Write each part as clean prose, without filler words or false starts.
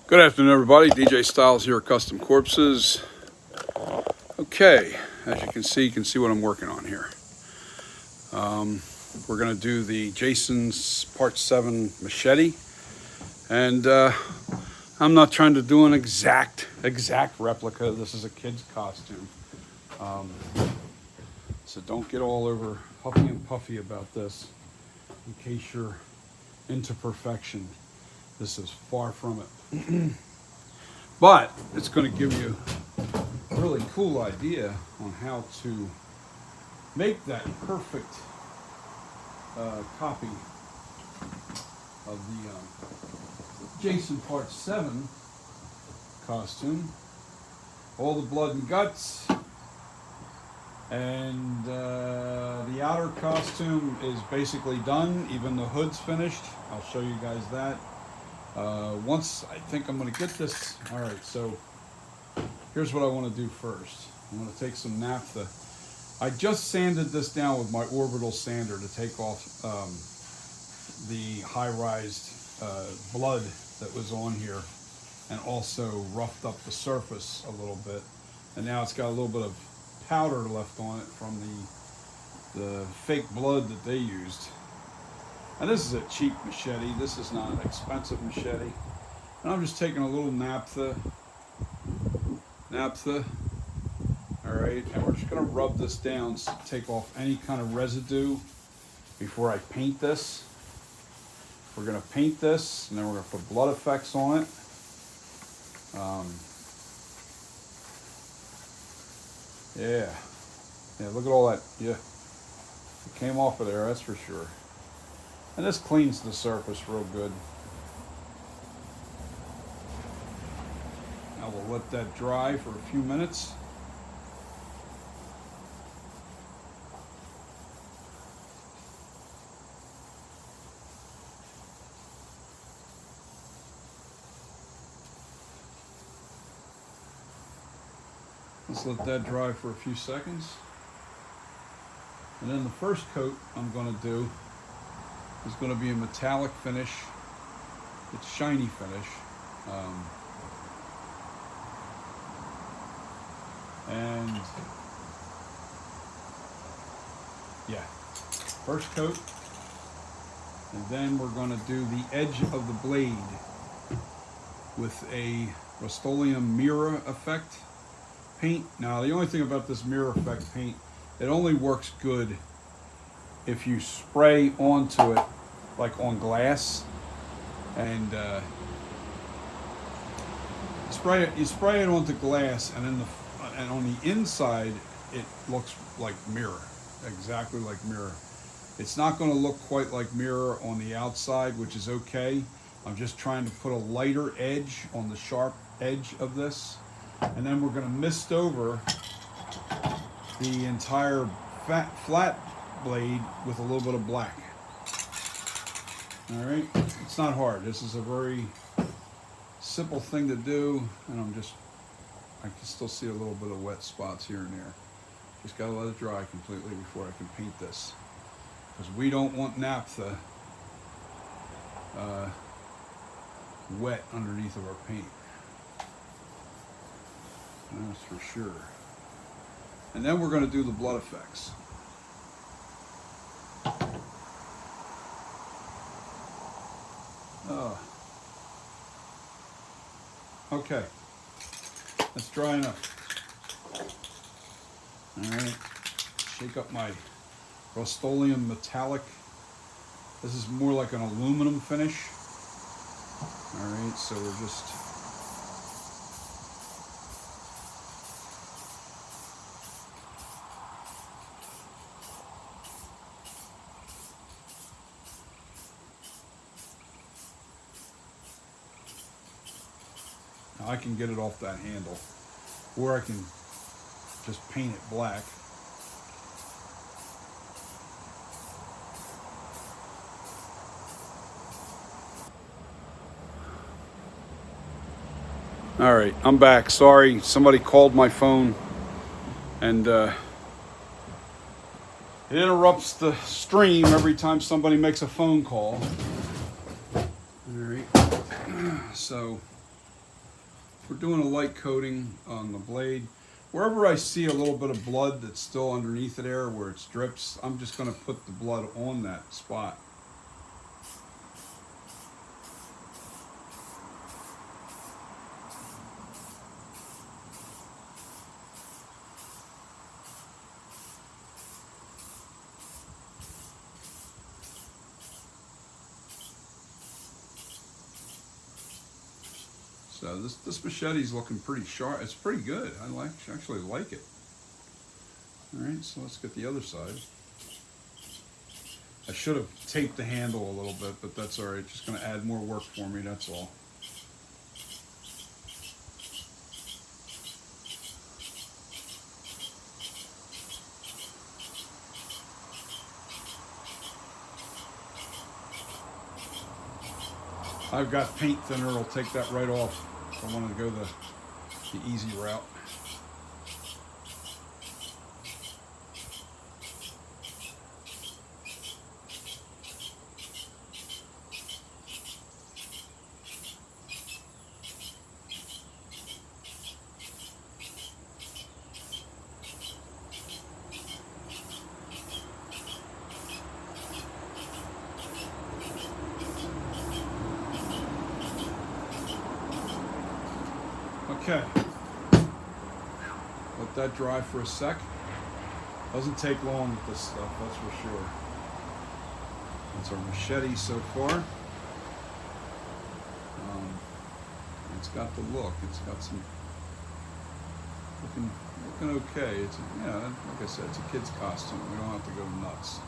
Good afternoon, everybody. DJ Styles here at Custom Corpses. Okay, as you can see what I'm working on here. We're going to do the Jason's Part 7 machete. And I'm not trying to do an exact replica. This is a kid's costume. So don't get all over huffy and puffy about this in case you're into perfection. This is far from it. But it's going to give you a really cool idea on how to make that perfect copy of the Jason Part 7 costume. All the blood and guts. And the outer costume is basically done. Even the hood's finished. I'll show you guys that. Once I think I'm going to get this. All right, so here's what I want to do first. I'm going to take some naphtha. I just sanded this down with my orbital sander to take off the high-rised blood that was on here, and also roughed up the surface a little bit. And now it's got a little bit of powder left on it from the fake blood that they used. And this is a cheap machete. This is not an expensive machete. And I'm just taking a little naphtha. All right, and we're just gonna rub this down to take off any kind of residue before I paint this. We're gonna paint this, and then we're gonna put blood effects on it. Yeah, look at all that. Yeah, it came off of there, that's for sure. And this cleans the surface real good. Now we'll let that dry for a few minutes. Let's let that dry for a few seconds. And then the first coat I'm going to do is going to be a metallic finish. It's shiny finish. And yeah, first coat. And then we're going to do the edge of the blade with a Rust-Oleum mirror effect paint. Now, the only thing about this mirror effect paint, it only works good if you spray onto it like on glass, and you spray it onto glass, and then on the inside it looks like mirror, exactly like mirror. It's not going to look quite like mirror on the outside, which is okay. I'm just trying to put a lighter edge on the sharp edge of this, and then we're going to mist over the entire flat blade with a little bit of black. All right, it's not hard. This is a very simple thing to do, and I can still see a little bit of wet spots here and there. Just gotta let it dry completely before I can paint this, because we don't want naphtha wet underneath of our paint. That's for sure. And then we're going to do the blood effects. Okay, that's dry enough. All right, shake up my Rust-Oleum metallic. This is more like an aluminum finish. All right, so we're just I can get it off that handle, or I can just paint it black. All right, I'm back. Sorry, somebody called my phone, and it interrupts the stream every time somebody makes a phone call. All right, so We're doing a light coating on the blade. Wherever I see a little bit of blood that's still underneath it there where it drips, I'm just going to put the blood on that spot. So this machete's looking pretty sharp. It's pretty good. I actually like it. All right, so let's get the other side. I should have taped the handle a little bit, but that's all right. Just going to add more work for me, that's all. I've got paint thinner. I'll take that right off if I wanted to go the easy route. Okay, let that dry for a sec. Doesn't take long with this stuff, that's for sure. That's our machete so far. It's got the look. It's got some looking okay. It's like I said, it's a kid's costume. We don't have to go nuts.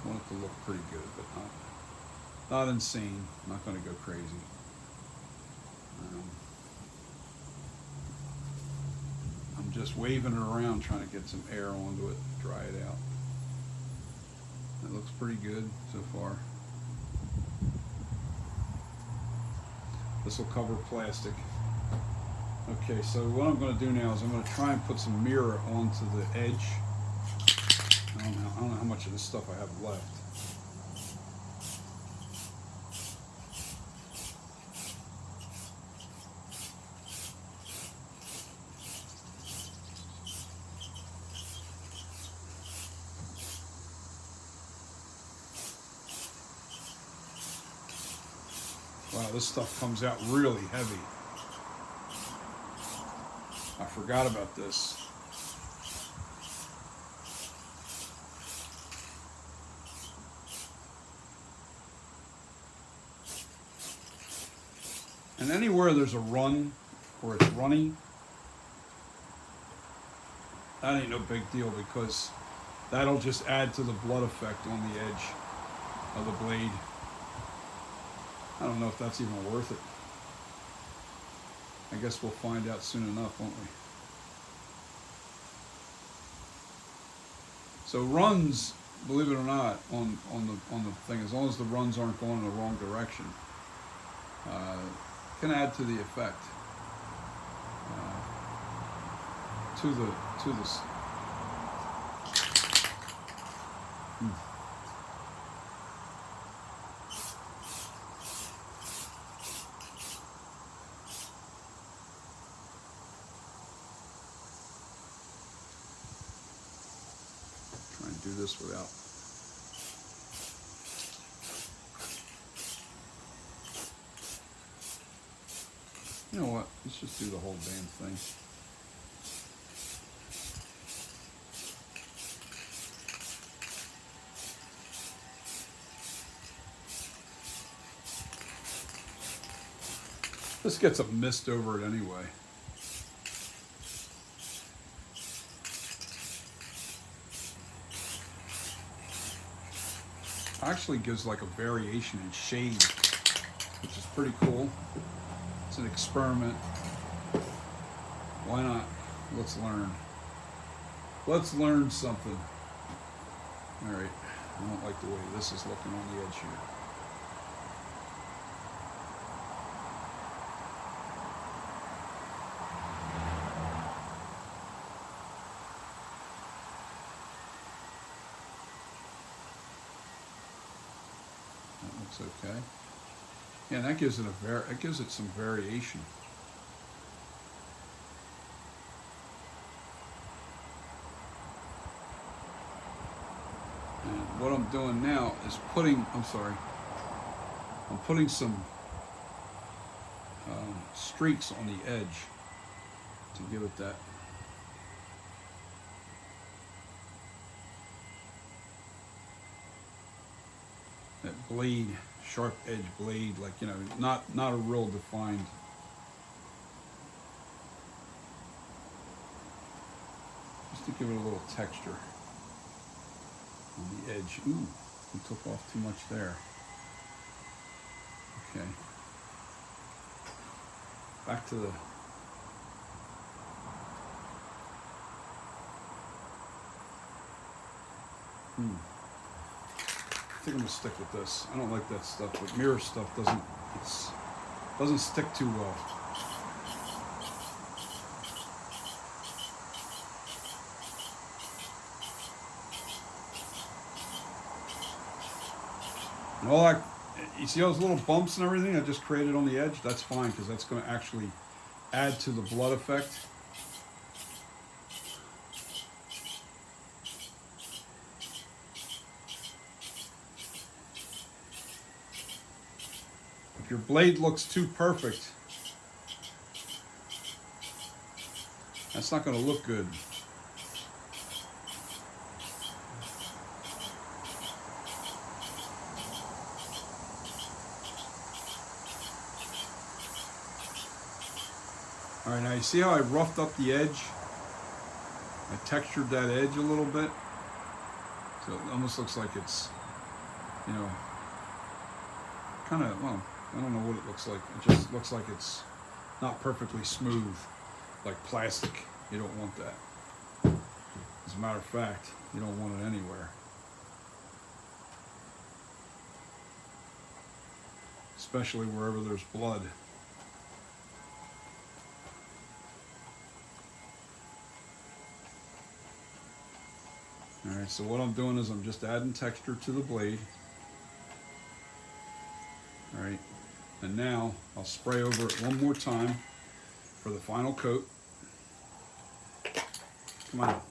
Want it to look pretty good, but not insane. Not going to go crazy. I'm just waving it around trying to get some air onto it, dry it out. That looks pretty good so far. This will cover plastic. Okay, so what I'm going to do now is I'm going to try and put some mirror onto the edge. I don't know how much of this stuff I have left. Wow, this stuff comes out really heavy. I forgot about this. And anywhere there's a run or it's runny, that ain't no big deal because that'll just add to the blood effect on the edge of the blade. I don't know if that's even worth it. I guess we'll find out soon enough, won't we? So runs, believe it or not, on the thing, as long as the runs aren't going in the wrong direction, can add to the effect. To the. Try and do this without. You know what? Let's just do the whole damn thing. This gets a mist over it anyway. Actually gives like a variation in shade, which is pretty cool. It's an experiment. Why not? Let's learn. Let's learn something. All right. I don't like the way this is looking on the edge here. That looks okay. Yeah, that gives it it gives it some variation. And what I'm doing now is I'm putting some streaks on the edge to give it that blade, sharp edge blade, like, you know, not a real defined. Just to give it a little texture on the edge. Ooh, we took off too much there. Okay. Back to the I think I'm gonna stick with this. I don't like that stuff, but mirror stuff doesn't stick too well. And all that, you see those little bumps and everything I just created on the edge? That's fine, because that's going to actually add to the blood effect. If your blade looks too perfect, that's not going to look good. All right, now you see how I roughed up the edge? I textured that edge a little bit. So it almost looks like it's, you know, kind of, well, I don't know what it looks like. It just looks like it's not perfectly smooth, like plastic. You don't want that. As a matter of fact, you don't want it anywhere. Especially wherever there's blood. Alright, so what I'm doing is I'm just adding texture to the blade. Alright, and now I'll spray over it one more time for the final coat. Come on.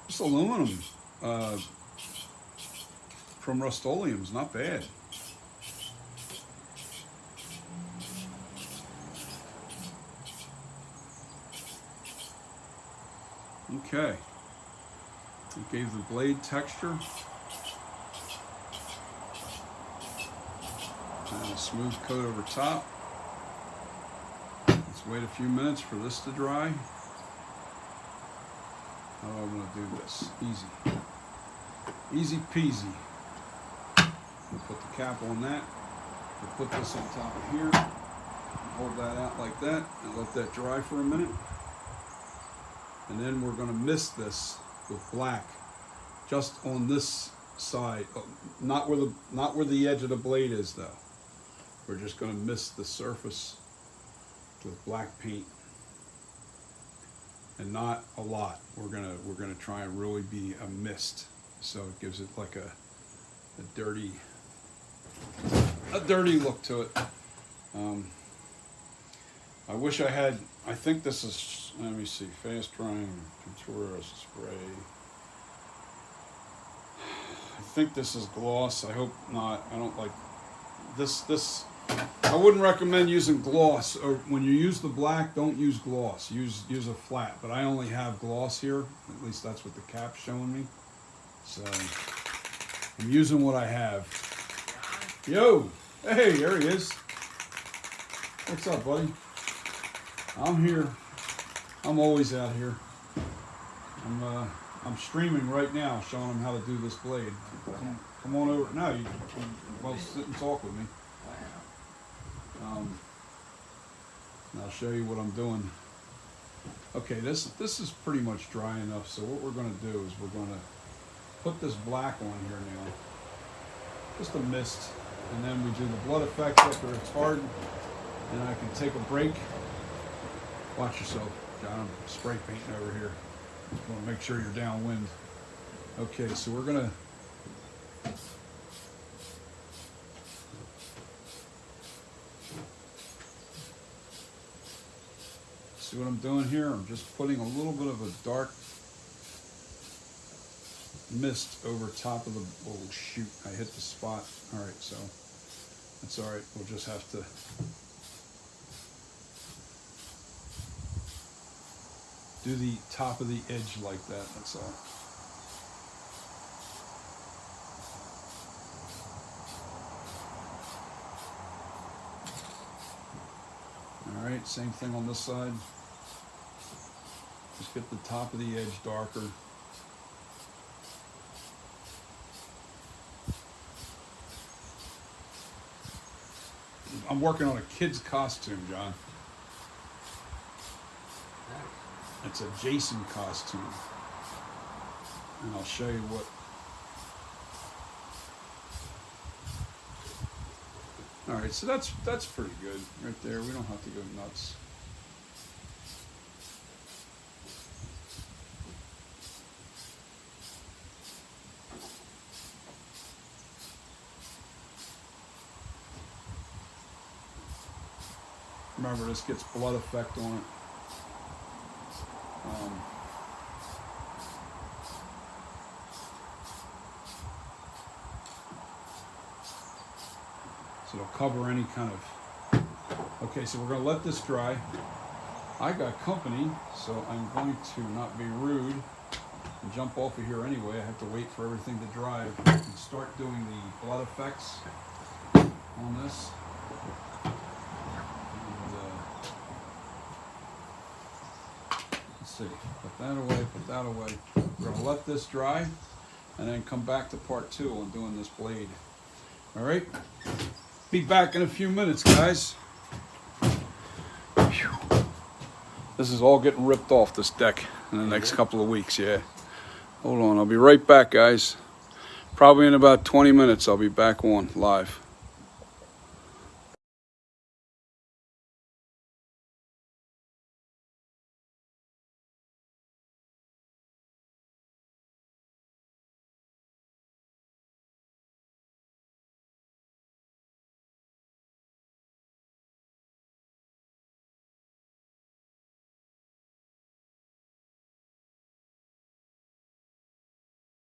This aluminum from Rust-Oleum is not bad. Okay, it gave the blade texture and a smooth coat over top. Let's wait a few minutes for this to dry. How am I going to do this? Easy. Easy peasy. We'll put the cap on that. We'll put this on top of here. Hold that out like that and let that dry for a minute. And then we're going to mist this with black just on this side. Not where the edge of the blade is though. We're just going to mist the surface with black paint. And not a lot. We're gonna try and really be a mist, so it gives it like a dirty look to it. I wish I had. I think this is. Let me see. Fast drying contour spray. I think this is gloss. I hope not. I don't like this. I wouldn't recommend using gloss, or when you use the black, don't use gloss. Use a flat, but I only have gloss here. At least that's what the cap's showing me. So I'm using what I have. Yo, hey, there he is. What's up, buddy? I'm here. I'm always out here. I'm streaming right now, showing him how to do this blade. Come on over. No, you well sit and talk with me. And I'll show you what I'm doing. Okay, this is pretty much dry enough, so what we're going to do is we're going to put this black on here now. Just a mist. And then we do the blood effect after it's hard. And I can take a break. Watch yourself, John. I'm spray painting over here. Just want to make sure you're downwind. Okay, so we're going to see what I'm doing here? I'm just putting a little bit of a dark mist over top of the, oh shoot, I hit the spot. All right, so that's all right. We'll just have to do the top of the edge like that, that's all. All right, same thing on this side. Just get the top of the edge darker. I'm working on a kid's costume, John. It's a Jason costume. And I'll show you what. All right, so that's pretty good right there. We don't have to go nuts. Remember, this gets blood effect on it. So it'll cover any kind of... Okay, so we're going to let this dry. I got company, so I'm going to not be rude and jump off of here anyway. I have to wait for everything to dry and start doing the blood effects on this. See, put that away, put that away. We're gonna let this dry and then come back to part 2 on doing this blade. All right, be back in a few minutes, guys. Whew. This is all getting ripped off this deck in the next couple of weeks, yeah. Hold on, I'll be right back, guys. Probably in about 20 minutes, I'll be back on live.